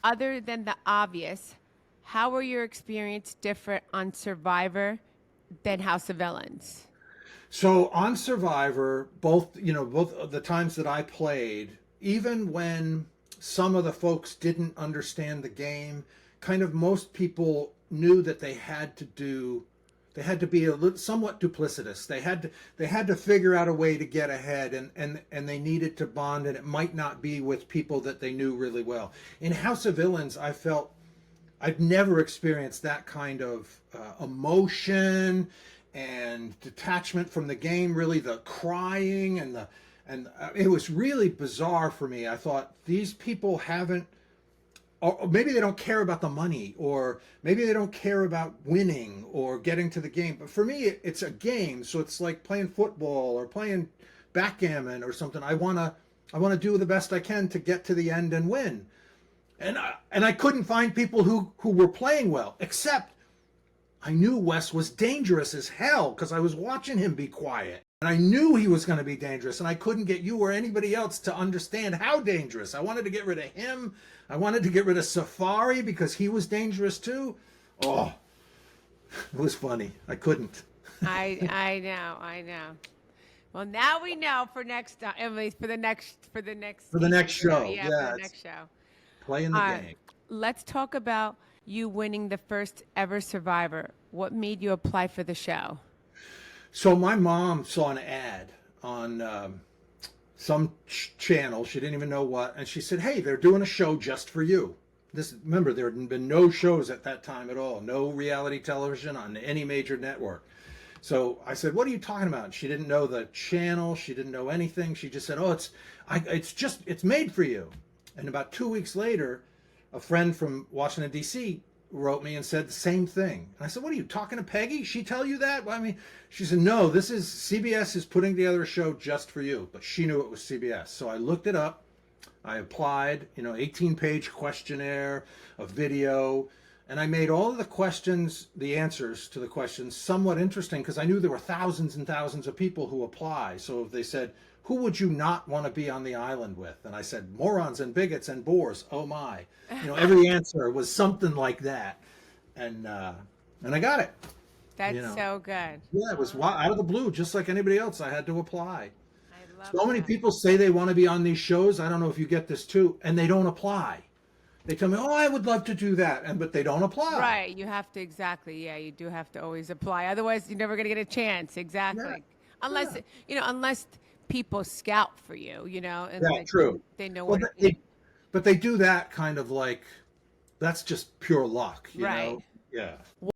Other than the obvious, how were your experience different on Survivor than House of Villains? So on Survivor, both of the times that I played, even when some of the folks didn't understand the game, kind of most people knew that they had to be somewhat duplicitous. They had to figure out a way to get ahead, and they needed to bond, and it might not be with people that they knew really well. In House of Villains, I felt I've never experienced that kind of emotion and detachment from the game. Really, the crying and it was really bizarre for me. I thought these people haven't, or maybe they don't care about the money, or maybe they don't care about winning or getting to the game. But for me, it's a game, so it's like playing football or playing backgammon or something. I want to do the best I can to get to the end and win. And I couldn't find people who were playing well, except I knew Wes was dangerous as hell because I was watching him be quiet. And I knew he was going to be dangerous, and I couldn't get you or anybody else to understand how dangerous. I wanted to get rid of him. I wanted to get rid of Safari because he was dangerous too. Oh, it was funny. I couldn't. I know. Well, now we know for next time, at least for the next For the next season. show, Yeah, for yeah, the it's next show. playing the All right, game. let's talk about you winning the first ever Survivor. What made you apply for the show? So my mom saw an ad on some channel. She didn't even know what, and she said, "Hey, they're doing a show just for you." Remember, there had been no shows at that time at all, no reality television on any major network. So I said, "What are you talking about?" She didn't know the channel. She didn't know anything. She just said, "Oh, it's made for you." And about 2 weeks later, a friend from Washington D.C. wrote me and said the same thing. And I said, "What are you talking to Peggy? She tell you that?" Well, I mean, she said, "No, this is CBS is putting together a show just for you." But she knew it was CBS. So I looked it up. I applied, 18-page questionnaire, a video, and I made all of the questions, the answers to the questions, somewhat interesting because I knew there were thousands and thousands of people who apply. So if they said, "Who would you not want to be on the island with?" And I said, "Morons and bigots and bores." Oh my. Every answer was something like that. And I got it. You That's know. so good. Yeah, it was out of the blue, just like anybody else. I had to apply. I love So many that. people say they want to be on these shows. I don't know if you get this too, and they don't apply. They tell me, "Oh, I would love to do that," but they don't apply. Right, you have to exactly. Yeah, you do have to always apply. Otherwise, you're never going to get a chance. Yeah, Exactly. Unless, yeah, unless people scout for you, and yeah. True. they know Well, what but they do that kind of like that's just pure luck. right. Yeah.